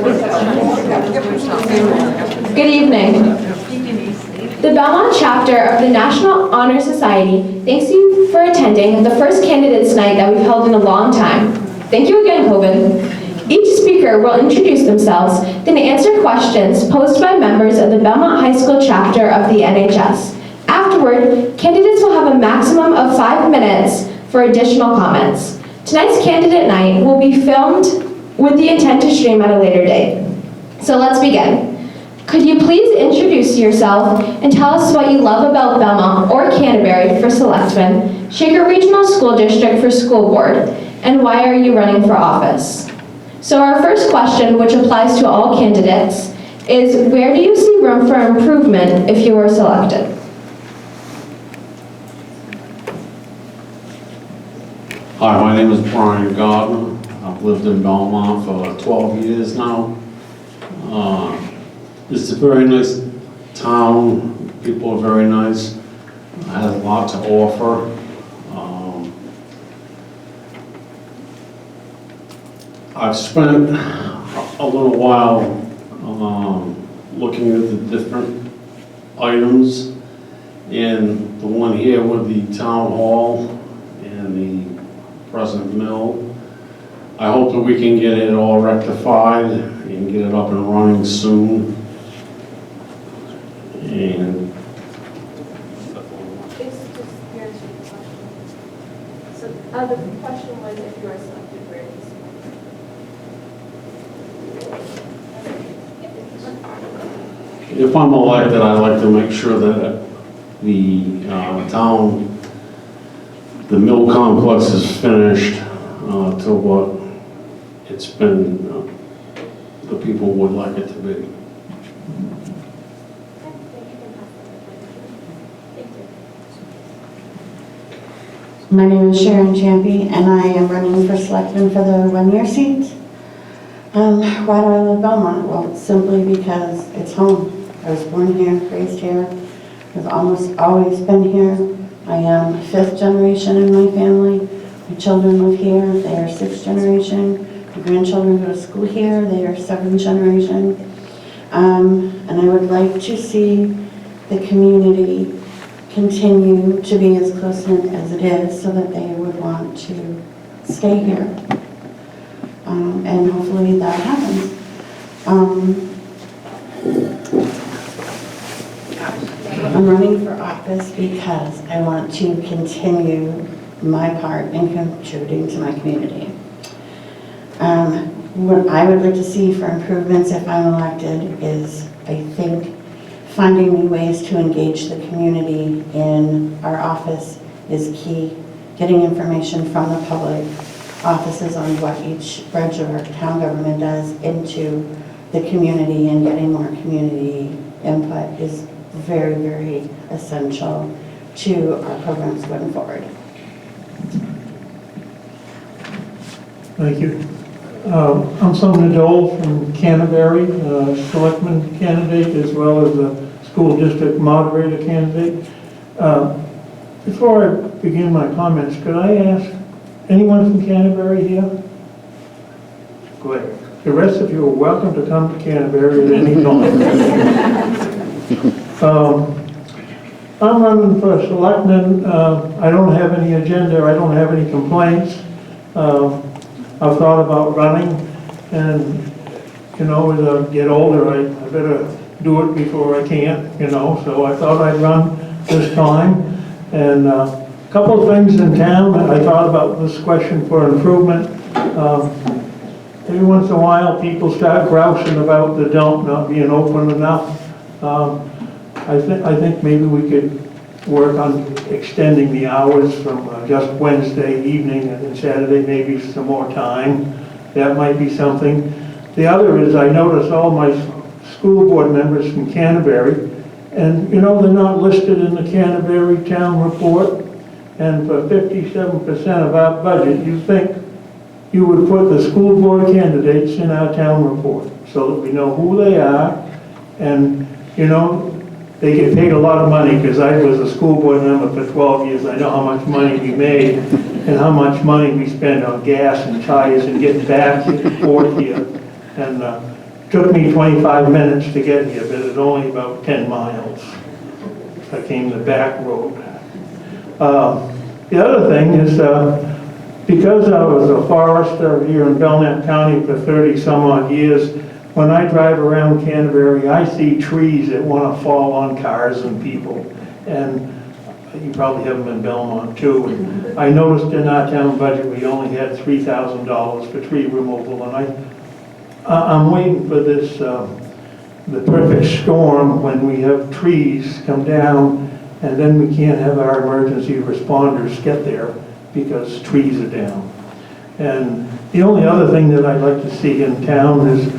Good evening. The Belmont chapter of the National Honor Society thanks you for attending the first candidates night that we've held in a long time. Thank you again, COVID. Each speaker will introduce themselves, then answer questions posed by members of the Belmont High School chapter of the NHS. Afterward, candidates will have a maximum of 5 minutes for additional comments. Tonight's candidate night will be filmed with the intent to stream at a later date. So let's begin. Could you please introduce yourself and tell us what you love about Belmont or Canterbury for selectmen, Shaker Regional School District for school board, and why are you running for office? So our first question, which applies to all candidates, is where do you see room for improvement if you were selected? Hi, my name is Brian Gardner. I've lived in Belmont for 12 years now. It's a very nice town. People are very nice. It has a lot to offer. I've spent a little while looking at the different items, and the one here with the town hall and the present mill. I hope that we can get it all rectified and get it up and running soon. And The question was if you are selected, where do you if I'm elected, I'd like to make sure that the town, the mill complex is finished to what it's been, the people would like it to be. My name is Sharon Champy, and I am running for selectman for the one-year seat. Why do I live Belmont? Well, simply because it's home. I was born here, raised here. I've almost always been here. I am 5th generation in my family. My children live here. They are 6th generation. My grandchildren go to school here. They are 7th generation. And I would like to see the community continue to be as close-knit as it is so that they would want to stay here. And hopefully that happens. I'm running for office because I want to continue my part in contributing to my community. What I would like to see for improvements if I'm elected is, I think, finding new ways to engage the community in our office is key. Getting information from the public offices on what each branch of our town government does into the community and getting more community input is very, very essential to our programs going forward. Thank you. I'm Sumner Dole from Canterbury, selectman candidate as well as a school district moderator candidate. Before I begin my comments, could I ask anyone from Canterbury here? Good. The rest of you are welcome to come to Canterbury at any time. I'm running for selectman. I don't have any agenda. I don't have any complaints. I've thought about running, and you know, as I get older, I better do it before I can't, you know, so I thought I'd run this time. And a couple of things in town, I thought about this question for improvement. Every once in a while, people start grousing about the dump not being open enough. I think maybe we could work on extending the hours from just Wednesday evening and then Saturday maybe some more time. That might be something. The other is I notice all my school board members from Canterbury, and you know, they're not listed in the Canterbury town report, and for 57% of our budget, you think you would put the school board candidates in our town report so that we know who they are, and you know, they get paid a lot of money, because I was a school board member for 12 years. I know how much money we made and how much money we spend on gas and tires and getting back and forth here. And took me 25 minutes to get here, but it's only about 10 miles. I came the back road. The other thing is, because I was a forester here in Belmont County for 30 some odd years, when I drive around Canterbury, I see trees that want to fall on cars and people. And you probably have them in Belmont too. And I noticed in our town budget, we only had $3,000 for tree removal. And I'm waiting for this, the perfect storm when we have trees come down and then we can't have our emergency responders get there because trees are down. And the only other thing that I'd like to see in town is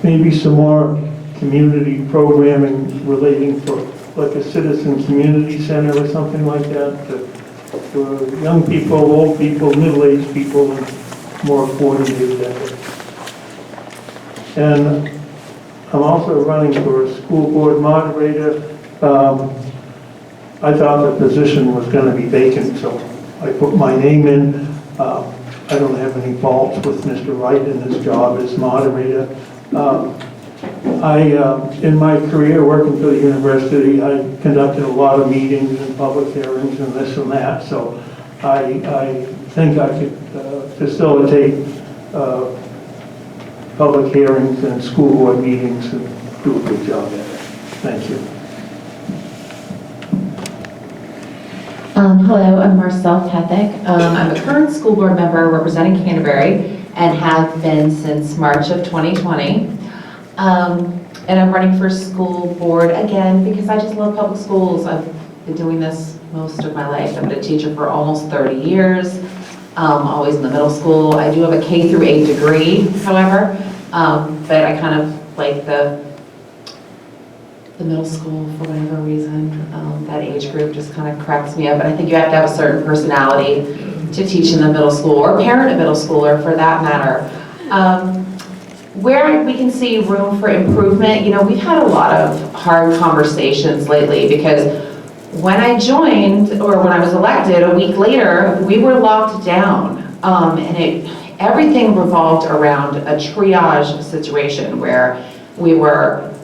maybe some more community programming relating for like a citizen community center or something like that for young people, old people, middle-aged people, and more coordinated effort. And I'm also running for a school board moderator. I thought the position was going to be vacant, so I put my name in. I don't have any faults with Mr. Wright in his job as moderator. In my career working for the university, I conducted a lot of meetings and public hearings and this and that, so I think I could facilitate public hearings and school board meetings and do a good job at it. Thank you. Hello, I'm Marcelle Pethick. I'm a current school board member representing Canterbury and have been since March of 2020. And I'm running for school board again because I just love public schools. I've been doing this most of my life. I've been a teacher for almost 30 years, always in the middle school. I do have a K through 8 degree, however, but I kind of like the middle school for whatever reason. That age group just kind of cracks me up. And I think you have to have a certain personality to teach in the middle school or parent a middle schooler for that matter. Where we can see room for improvement, you know, we've had a lot of hard conversations lately because when I joined or when I was elected a week later, we were locked down and everything revolved around a triage situation where we were,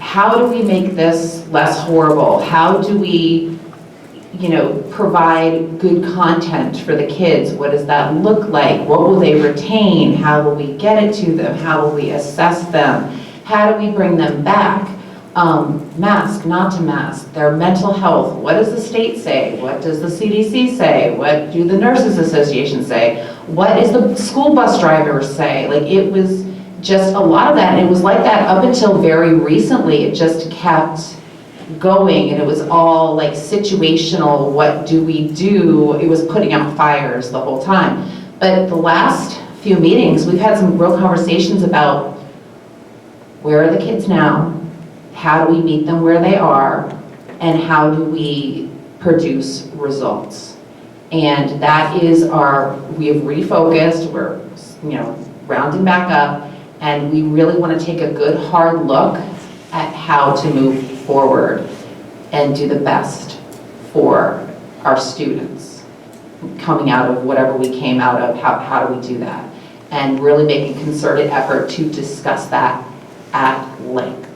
how do we make this less horrible? How do we, you know, provide good content for the kids? What does that look like? What will they retain? How will we get it to them? How will we assess them? How do we bring them back? Mask, not to mask, their mental health. What does the state say? What does the CDC say? What do the Nurses Association say? What is the school bus drivers say? Like, it was just a lot of that, and it was like that up until very recently. It just kept going, and it was all like situational. What do we do? It was putting out fires the whole time. But the last few meetings, we've had some real conversations about where are the kids now? How do we meet them where they are? And how do we produce results? And that is we have refocused, we're, you know, rounding back up, and we really want to take a good hard look at how to move forward and do the best for our students coming out of whatever we came out of. How do we do that? And really make a concerted effort to discuss that at length.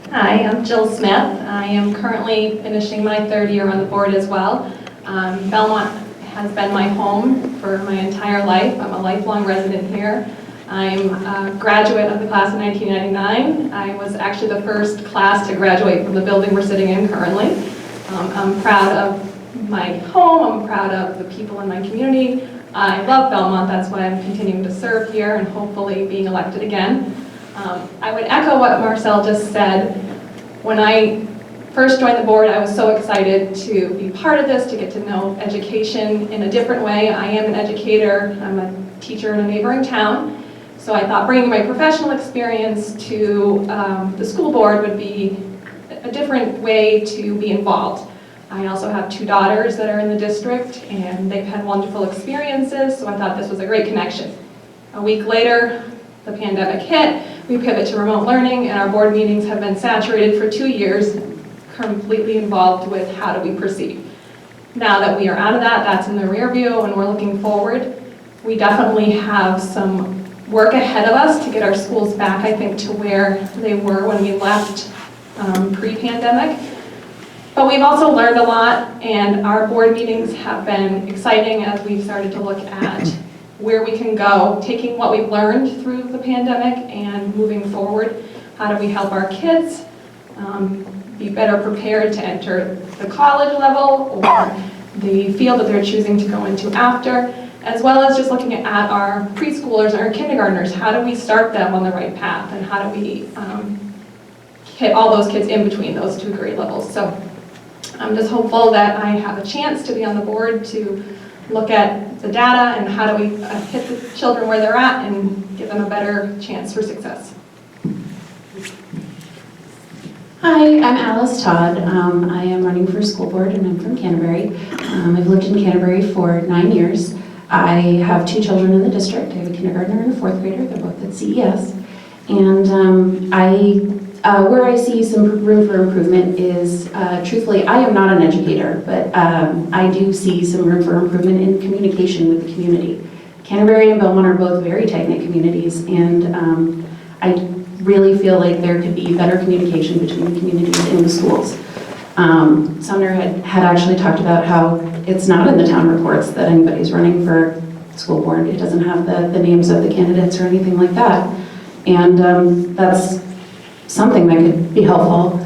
Hi, I'm Jill Smith. I am currently finishing my third year on the board as well. Belmont has been my home for my entire life. I'm a lifelong resident here. I'm a graduate of the class of 1999. I was actually the first class to graduate from the building we're sitting in currently. I'm proud of my home. I'm proud of the people in my community. I love Belmont. That's why I'm continuing to serve here and hopefully being elected again. I would echo what Marcel just said. When I first joined the board, I was so excited to be part of this, to get to know education in a different way. I am an educator. I'm a teacher in a neighboring town. So I thought bringing my professional experience to the school board would be a different way to be involved. I also have 2 daughters that are in the district, and they've had wonderful experiences, so I thought this was a great connection. A week later, the pandemic hit, we pivot to remote learning, and our board meetings have been saturated for 2 years, completely involved with how do we proceed. Now that we are out of that, that's in the rear view, and we're looking forward. we definitely have some work ahead of us to get our schools back, I think, to where they were when we left pre-pandemic. But we've also learned a lot, and our board meetings have been exciting as we've started to look at where we can go, taking what we've learned through the pandemic and moving forward. How do we help our kids be better prepared to enter the college level or the field that they're choosing to go into after, as well as just looking at our preschoolers and our kindergartners. How do we start them on the right path, and how do we hit all those kids in between those 2 grade levels? So I'm just hopeful that I have a chance to be on the board to look at the data and how do we hit the children where they're at and give them a better chance for success. Hi, I'm Alice Todd. I am running for school board and I'm from Canterbury. I've lived in Canterbury for 9 years. I have 2 children in the district. I have a kindergartner and a 4th grader. They're both at CES. And where I see some room for improvement is, truthfully, I am not an educator, but I do see some room for improvement in communication with the community. Canterbury and Belmont are both very tight-knit communities, and I really feel like there could be better communication between the communities and the schools. Sumner had actually talked about how it's not in the town reports that anybody's running for school board. It doesn't have the names of the candidates or anything like that. And that's something that could be helpful,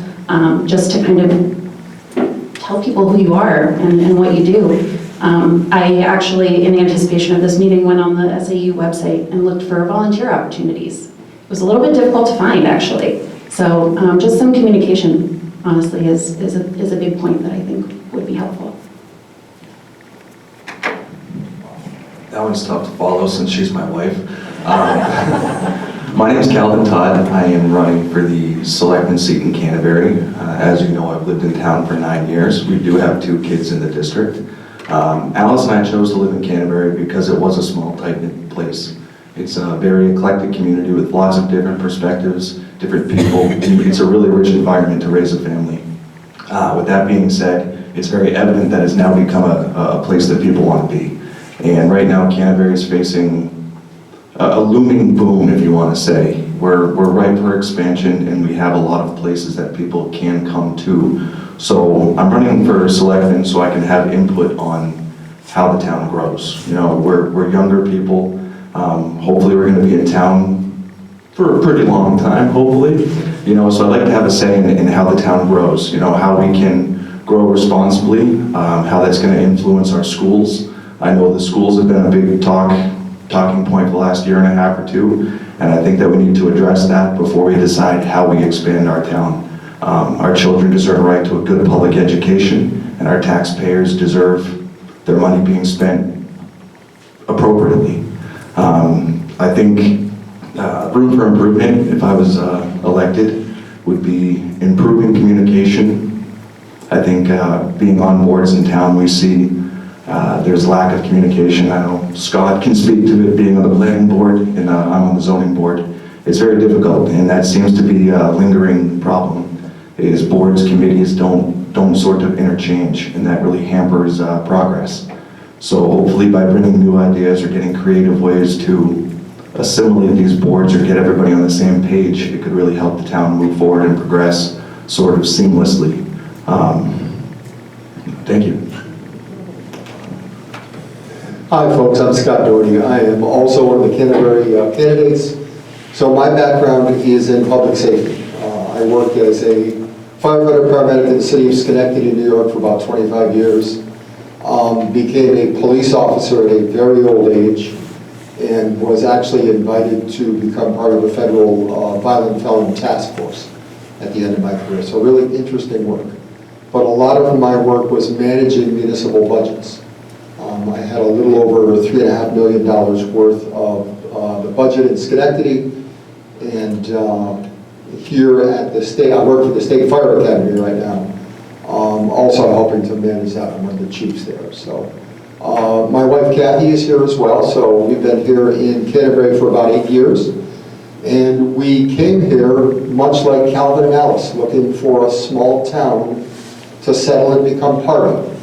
just to kind of tell people who you are and what you do. I actually, in anticipation of this meeting, went on the SAU website and looked for volunteer opportunities. It was a little bit difficult to find, actually. So just some communication, honestly, is a big point that I think would be helpful. That one's tough to follow since she's my wife. My name is Calvin Todd. I am running for the selectman seat in Canterbury. As you know, I've lived in town for 9 years. We do have 2 kids in the district. Alice and I chose to live in Canterbury because it was a small, tight-knit place. It's a very eclectic community with lots of different perspectives, different people. It's a really rich environment to raise a family. With that being said, it's very evident that it's now become a place that people want to be. And right now, Canterbury is facing a looming boom, if you want to say. We're ripe for expansion, and we have a lot of places that people can come to. So I'm running for selectman so I can have input on how the town grows. You know, we're younger people. Hopefully we're going to be in town for a pretty long time, hopefully. You know, so I'd like to have a say in how the town grows, you know, how we can grow responsibly, how that's going to influence our schools. I know the schools have been a big talking point for the last 1.5 years or 2, and I think that we need to address that before we decide how we expand our town. Our children deserve a right to a good public education, and our taxpayers deserve their money being spent appropriately. I think room for improvement, if I was elected, would be improving communication. I think being on boards in town, we see there's lack of communication. I know Scott can speak to it, being on the planning board, and I'm on the zoning board. It's very difficult, and that seems to be a lingering problem, is boards, committees don't sort of interchange, and that really hampers progress. So hopefully by bringing new ideas or getting creative ways to assimilate these boards or get everybody on the same page, it could really help the town move forward and progress sort of seamlessly. Thank you. Hi folks, I'm Scott Doherty. I am also one of the Canterbury candidates. So my background is in public safety. I worked as a firefighter paramedic in the city of Schenectady, New York for about 25 years. Became a police officer at a very old age and was actually invited to become part of a federal violent felon task force at the end of my career. So really interesting work. But a lot of my work was managing municipal budgets. I had a little over $3.5 million worth of the budget in Schenectady, and here at the state, I work for the State Fire Academy right now. Also helping to manage that. I'm one of the chiefs there. So my wife Kathy is here as well. So we've been here in Canterbury for about 8 years. And we came here, much like Calvin and Alice, looking for a small town to settle and become part of.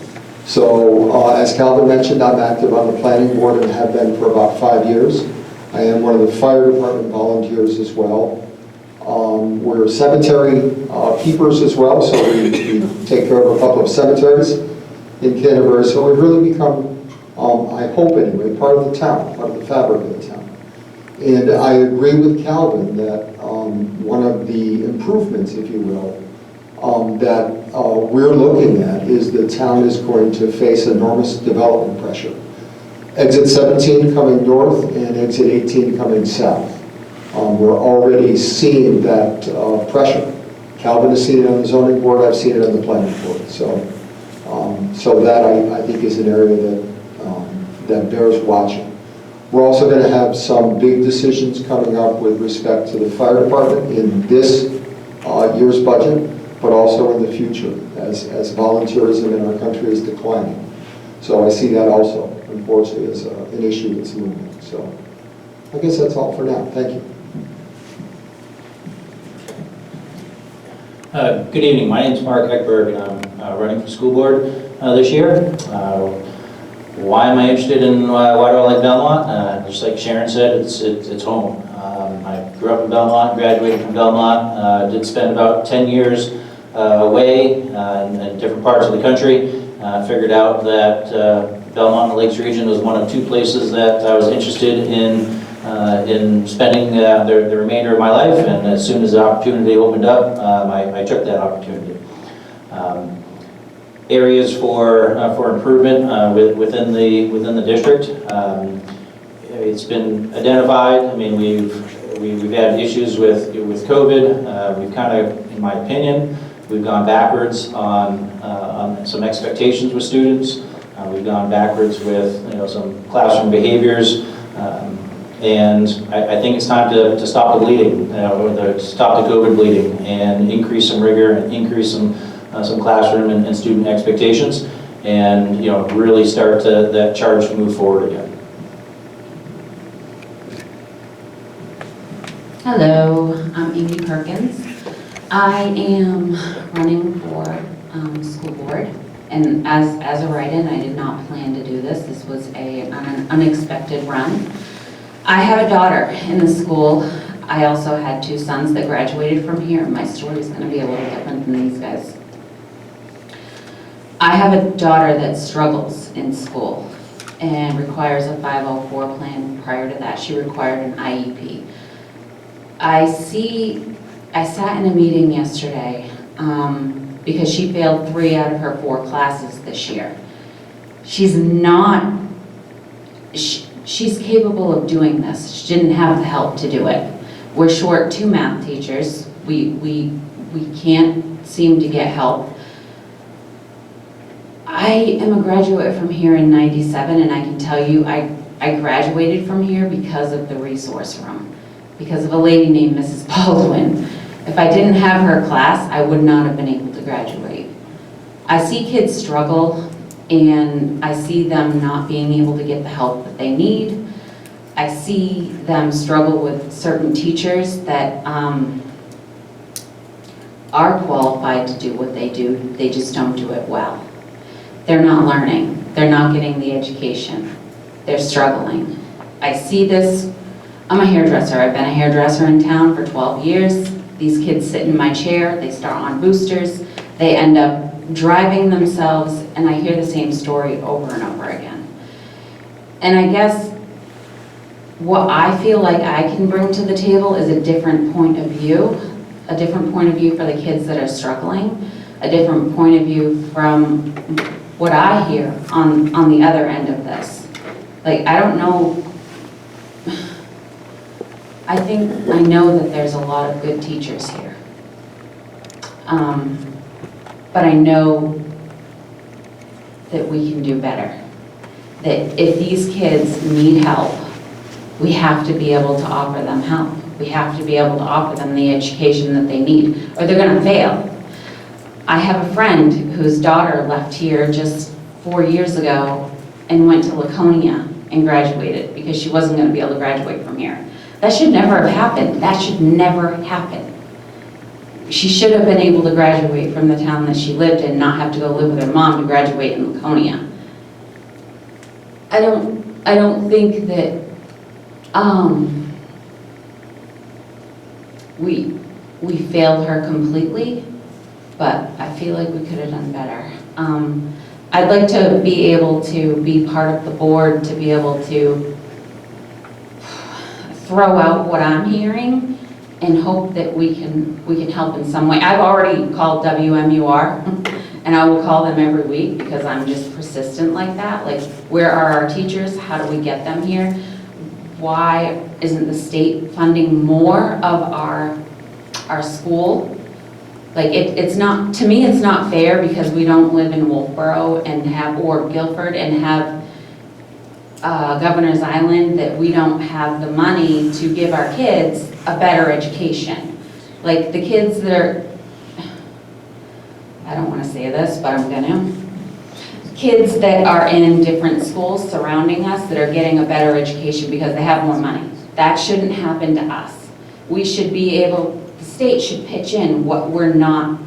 So as Calvin mentioned, I'm active on the planning board and have been for about 5 years. I am one of the fire department volunteers as well. We're cemetery keepers as well, so we take care of a couple of cemeteries in Canterbury. So we've really become, I hope anyway, part of the town, part of the fabric of the town. And I agree with Calvin that one of the improvements, if you will, that we're looking at is the town is going to face enormous development pressure. Exit 17 coming north and exit 18 coming south. We're already seeing that pressure. Calvin has seen it on the zoning board, I've seen it on the planning board. So that I think is an area that bears watching. We're also going to have some big decisions coming up with respect to the fire department in this year's budget, but also in the future as volunteerism in our country is declining. So I see that also, unfortunately, as an issue that's looming. So I guess that's all for now. Thank you. Good evening. My name is Mark Eckberg, and I'm running for school board this year. Why am I interested in why do I like Belmont? Just like Sharon said, it's home. I grew up in Belmont, graduated from Belmont, did spend about 10 years away in different parts of the country. Figured out that Belmont and the Lakes region was one of 2 places that I was interested in spending the remainder of my life, and as soon as the opportunity opened up, I took that opportunity. Areas for improvement within the district. It's been identified. I mean, we've had issues with COVID. We've kind of, in my opinion, we've gone backwards on some expectations with students. We've gone backwards with some classroom behaviors. And I think it's time to stop the bleeding, or stop the COVID bleeding, and increase some rigor and increase some classroom and student expectations, and really start that charge to move forward again. Hello, I'm Amy Perkins. I am running for school board, and as a write-in, I did not plan to do this. This was an unexpected run. I have a daughter in the school. I also had 2 sons that graduated from here. My story is going to be a little different than these guys. I have a daughter that struggles in school and requires a 504 plan. Prior to that, she required an IEP. I sat in a meeting yesterday because she failed 3 out of her 4 classes this year. She's capable of doing this. She didn't have the help to do it. We're short 2 math teachers. We can't seem to get help. I am a graduate from here in '97, and I can tell you I graduated from here because of the resource room, because of a lady named Mrs. Baldwin. If I didn't have her class, I would not have been able to graduate. I see kids struggle, and I see them not being able to get the help that they need. I see them struggle with certain teachers that are qualified to do what they do. They just don't do it well. They're not learning. They're not getting the education. They're struggling. I see this. I'm a hairdresser. I've been a hairdresser in town for 12 years. These kids sit in my chair. They start on boosters. They end up driving themselves, and I hear the same story over and over again. And I guess what I feel like I can bring to the table is a different point of view for the kids that are struggling, a different point of view from what I hear on the other end of this. Like, I don't know, I know that there's a lot of good teachers here. But I know that we can do better. That if these kids need help, we have to be able to offer them help. We have to be able to offer them the education that they need, or they're gonna fail. I have a friend whose daughter left here just 4 years ago and went to Laconia and graduated because she wasn't gonna be able to graduate from here. That should never have happened. That should never happen. she should have been able to graduate from the town that she lived in, not have to go live with her mom to graduate in Laconia. I don't think that we failed her completely, but I feel like we could have done better. I'd like to be able to be part of the board, to be able to throw out what I'm hearing and hope that we can help in some way. I've already called WMUR, and I will call them every week because I'm just persistent like that. Like, where are our teachers? How do we get them here? Why isn't the state funding more of our school? Like, it's not, to me, it's not fair because we don't live in Wolfboro and or Guilford and have Governor's Island, that we don't have the money to give our kids a better education. Like, the kids that are, I don't want to say this, but I'm gonna. Kids that are in different schools surrounding us that are getting a better education because they have more money. That shouldn't happen to us. We should be able, the state should pitch in what we're not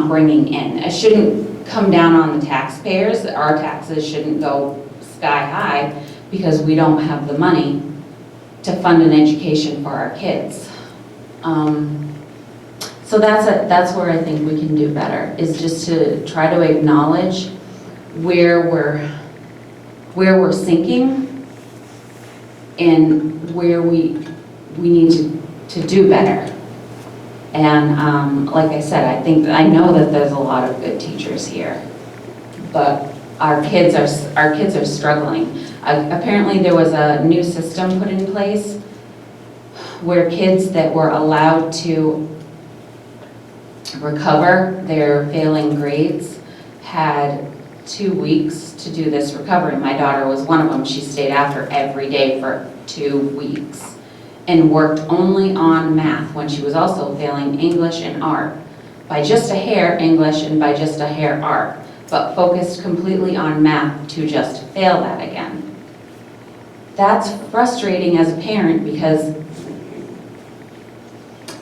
bringing in. It shouldn't come down on the taxpayers. Our taxes shouldn't go sky high because we don't have the money to fund an education for our kids. So that's where I think we can do better, is just to try to acknowledge where we're sinking and where we need to do better. And like I said, I know that there's a lot of good teachers here, but our kids are struggling. Apparently there was a new system put in place where kids that were allowed to recover their failing grades had 2 weeks to do this recovery. My daughter was one of them. She stayed after every day for 2 weeks and worked only on math when she was also failing English and art. By just a hair English and by just a hair art, but focused completely on math to just fail that again. That's frustrating as a parent because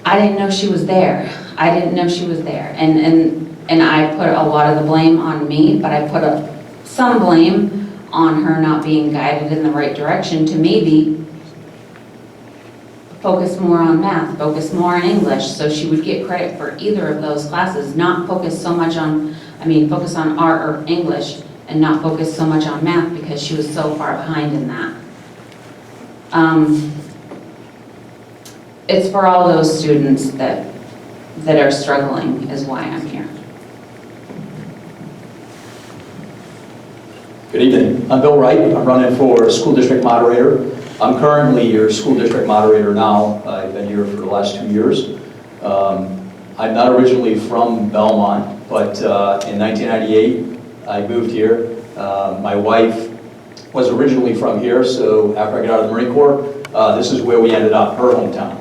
I didn't know she was there. I didn't know she was there. And I put a lot of the blame on me, but I put some blame on her not being guided in the right direction to maybe focus more on math, focus more on English, so she would get credit for either of those classes, not focus so much on, focus on art or English and not focus so much on math because she was so far behind in that. It's for all those students that are struggling is why I'm here. Good evening. I'm Bill Wright. I'm running for school district moderator. I'm currently your school district moderator now. I've been here for the last 2 years. I'm not originally from Belmont, but in 1998 I moved here. My wife was originally from here, so after I got out of the Marine Corps, this is where we ended up, her hometown.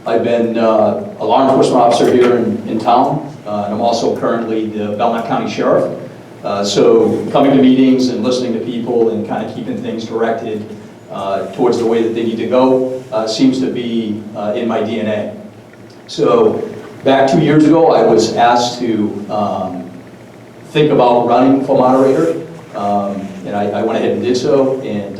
I've been a law enforcement officer here in town, and I'm also currently the Belmont County Sheriff. So coming to meetings and listening to people and kind of keeping things directed towards the way that they need to go seems to be in my DNA. So back 2 years ago, I was asked to think about running for moderator, and I went ahead and did so. And